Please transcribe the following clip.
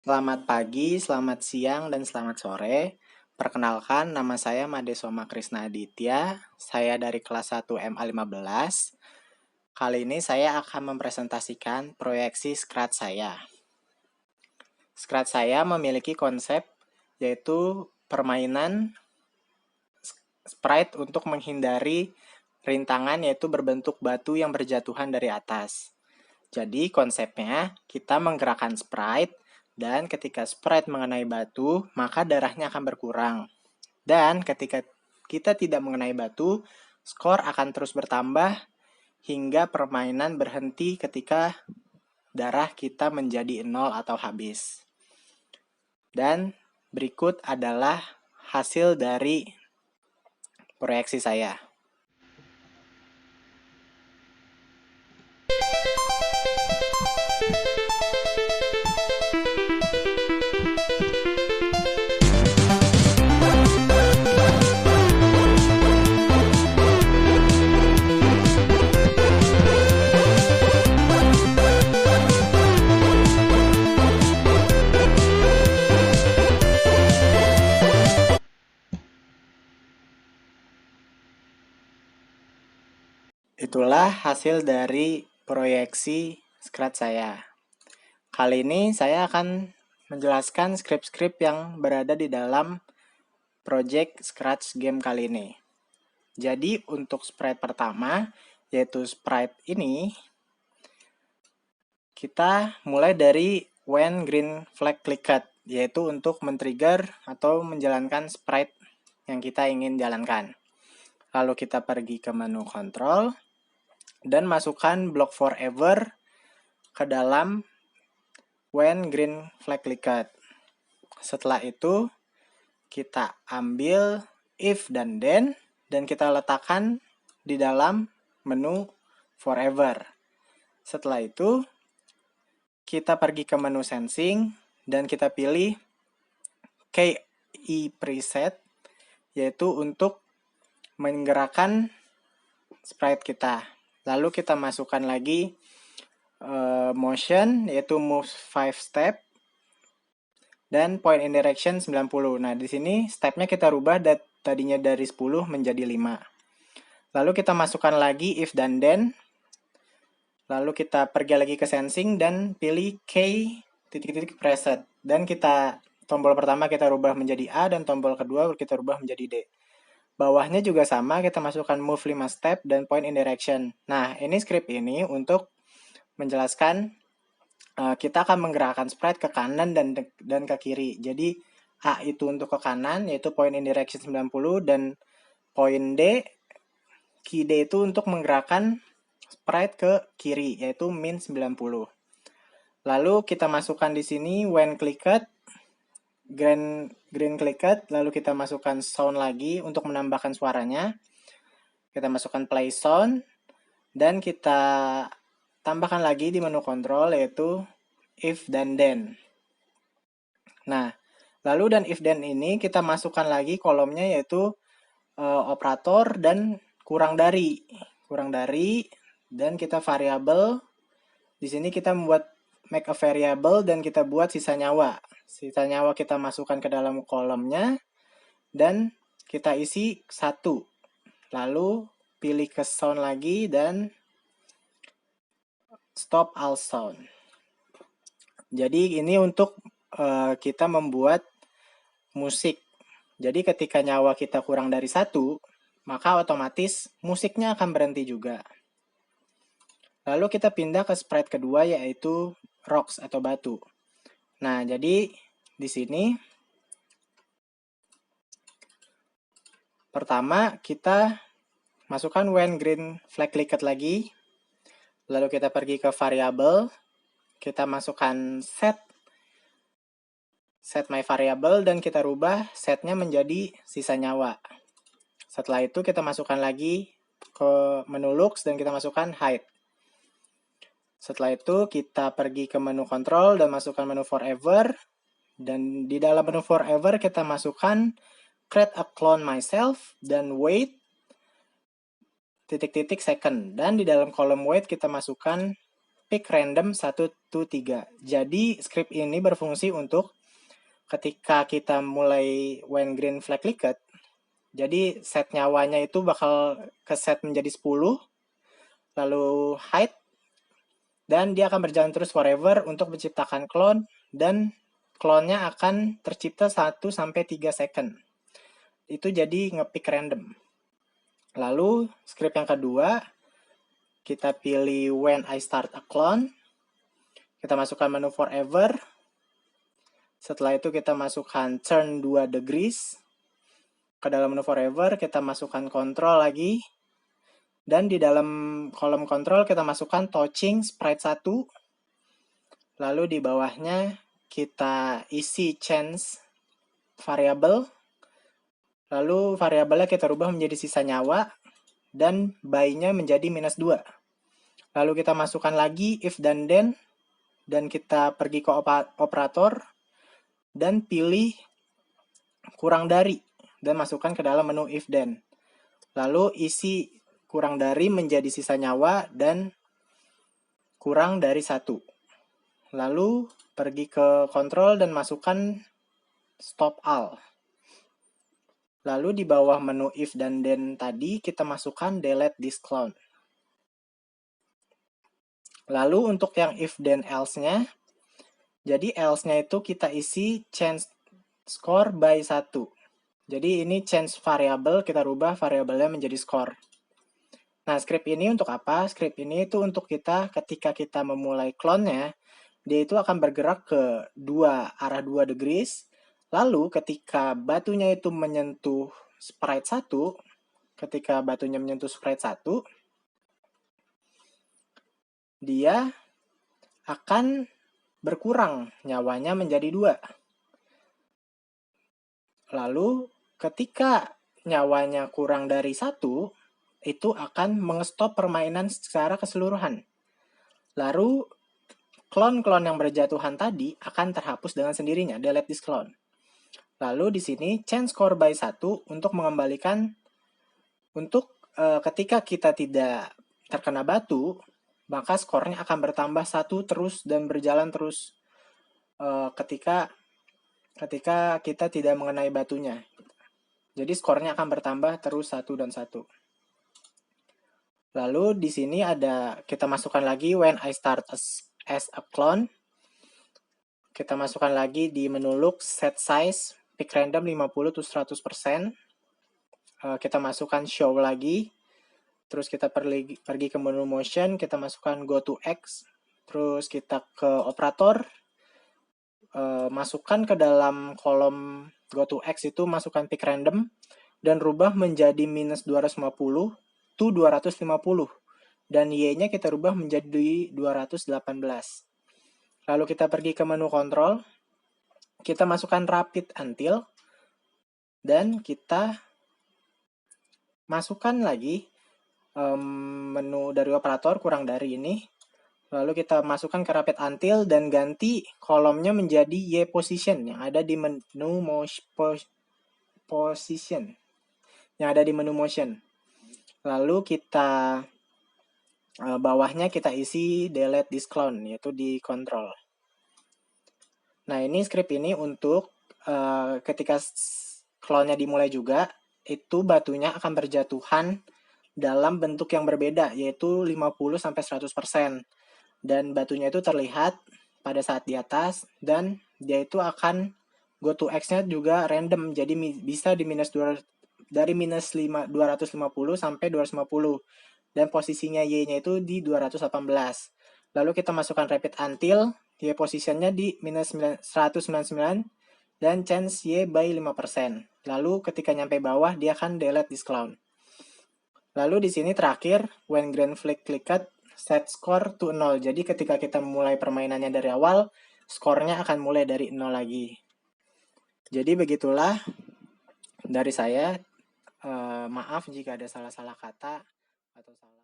Selamat pagi, selamat siang, dan selamat sore. Perkenalkan, nama saya Made Soma Krisna Aditya. Saya dari kelas 1 MA15. Kali ini saya akan mempresentasikan proyeksi Scratch saya. Scratch saya memiliki konsep yaitu permainan sprite untuk menghindari rintangan yaitu berbentuk batu yang berjatuhan dari atas. Jadi konsepnya kita menggerakkan sprite dan ketika sprite mengenai batu, maka darahnya akan berkurang. Dan ketika kita tidak mengenai batu, skor akan terus bertambah hingga permainan berhenti ketika darah kita menjadi 0 atau habis. Dan berikut adalah hasil dari proyeksi saya. Itulah hasil dari proyeksi Scratch saya. Kali ini saya akan menjelaskan skrip-skrip yang berada di dalam project Scratch game kali ini. Jadi untuk sprite pertama, yaitu sprite ini, kita mulai dari when green flag clicked, yaitu untuk men-trigger atau menjalankan sprite yang kita ingin jalankan. Lalu kita pergi ke menu control dan masukkan block forever ke dalam when green flag clicked. Setelah itu kita ambil if dan then kita letakkan di dalam menu forever. Setelah itu kita pergi ke menu sensing dan kita pilih KE preset, yaitu untuk menggerakkan sprite kita. Lalu kita masukkan lagi motion, yaitu move 5 step, dan point in direction 90. Nah, di sini stepnya kita rubah tadinya dari 10 menjadi 5. Lalu kita masukkan lagi if dan then. Lalu kita pergi lagi ke sensing dan pilih K preset. Dan kita tombol pertama kita rubah menjadi A dan tombol kedua kita rubah menjadi D. Bawahnya juga sama, kita masukkan move 5 step dan point in direction. Nah, ini script ini untuk menjelaskan kita akan menggerakkan sprite ke kanan dan ke kiri. Jadi A itu untuk ke kanan, yaitu point in direction 90, dan point D, key D itu untuk menggerakkan sprite ke kiri, yaitu min 90. Lalu kita masukkan di sini when clicked, green clicked, lalu kita masukkan sound lagi untuk menambahkan suaranya. Kita masukkan play sound, dan kita tambahkan lagi di menu control yaitu if dan then. Nah, lalu dan if then ini kita masukkan lagi kolomnya yaitu operator dan kurang dari. Dan kita variabel. Di sini kita membuat make a variable dan kita buat sisa nyawa. Sisa nyawa kita masukkan ke dalam kolomnya dan kita isi 1. Lalu pilih ke sound lagi dan stop all sound. Jadi ini untuk kita membuat musik. Jadi ketika nyawa kita kurang dari 1, maka otomatis musiknya akan berhenti juga. Lalu kita pindah ke sprite kedua yaitu rocks atau batu. Nah, jadi di sini pertama kita masukkan when green flag clicked lagi. Lalu kita pergi ke variable, kita masukkan set my variable dan kita rubah setnya menjadi sisa nyawa. Setelah itu kita masukkan lagi ke menu looks dan kita masukkan hide. Setelah itu kita pergi ke menu control dan masukkan menu forever. Dan di dalam menu forever kita masukkan create a clone myself dan wait titik-titik second. Dan di dalam kolom wait kita masukkan pick random 1 to 3. Jadi script ini berfungsi untuk ketika kita mulai when green flag clicked, jadi set nyawanya itu bakal ke set menjadi 10, lalu hide, dan dia akan berjalan terus forever untuk menciptakan clone, dan clone-nya akan tercipta 1-3 second. Itu jadi ngepick random. Lalu script yang kedua, kita pilih when I start a clone, kita masukkan menu forever, setelah itu kita masukkan turn 2 degrees, ke dalam menu forever kita masukkan control lagi, dan di dalam kolom control kita masukkan touching sprite 1, lalu di bawahnya kita isi change variable, lalu variabelnya kita rubah menjadi sisa nyawa, dan by-nya menjadi -2. Lalu kita masukkan lagi if dan then, dan kita pergi ke operator, dan pilih kurang dari, dan masukkan ke dalam menu if then. Lalu isi kurang dari menjadi sisa nyawa, dan kurang dari 1. Lalu pergi ke control dan masukkan stop all. Lalu di bawah menu if dan then tadi kita masukkan delete this clone. Lalu untuk yang if then else-nya, jadi else-nya itu kita isi change score by 1. Jadi ini change variable, kita rubah variabelnya menjadi score. Nah, script ini untuk apa? Script ini itu untuk kita ketika kita memulai clone-nya, dia itu akan bergerak ke arah 2 degrees. Lalu ketika batunya itu menyentuh sprite 1, ketika batunya menyentuh sprite 1, dia akan berkurang nyawanya menjadi 2. Lalu ketika nyawanya kurang dari 1, itu akan mengestop permainan secara keseluruhan. Lalu clone-clone yang berjatuhan tadi akan terhapus dengan sendirinya, delete this clone. Lalu di sini change score by 1 untuk mengembalikan, untuk ketika kita tidak terkena batu, maka skornya akan bertambah 1 terus dan berjalan terus ketika kita tidak mengenai batunya. Jadi skornya akan bertambah terus 1 dan 1. Lalu di sini ada, kita masukkan lagi when I start as a clone. Kita masukkan lagi di menu look, set size, pick random 50 to 100%. Kita masukkan show lagi. Terus kita pergi ke menu motion, kita masukkan go to X. Terus kita ke operator. Masukkan ke dalam kolom go to X itu, masukkan pick random. Dan rubah menjadi -250 to 250. Dan Y-nya kita rubah menjadi 218. Lalu kita pergi ke menu control. Kita masukkan rapid until. Dan kita masukkan lagi menu dari operator kurang dari ini. Lalu kita masukkan ke rapid until dan ganti kolomnya menjadi Y position yang ada di menu position. Yang ada di menu motion. Lalu kita bawahnya kita isi delete this clone, yaitu di control. Nah, ini script ini untuk ketika clone-nya dimulai juga, itu batunya akan berjatuhan dalam bentuk yang berbeda, yaitu 50-100%. Dan batunya itu terlihat pada saat di atas, dan dia itu akan go to X-nya juga random, jadi bisa di dari -250 sampai 250. Dan posisinya Y-nya itu di 218. Lalu kita masukkan rapid until, Y positionnya di -199, dan change Y by 5%. Lalu ketika nyampe bawah, dia akan delete this clone. Lalu di sini terakhir, when green flag clicked, set score to 0. Jadi ketika kita mulai permainannya dari awal, skornya akan mulai dari 0 lagi. Jadi begitulah dari saya. Maaf jika ada salah-salah kata atau salah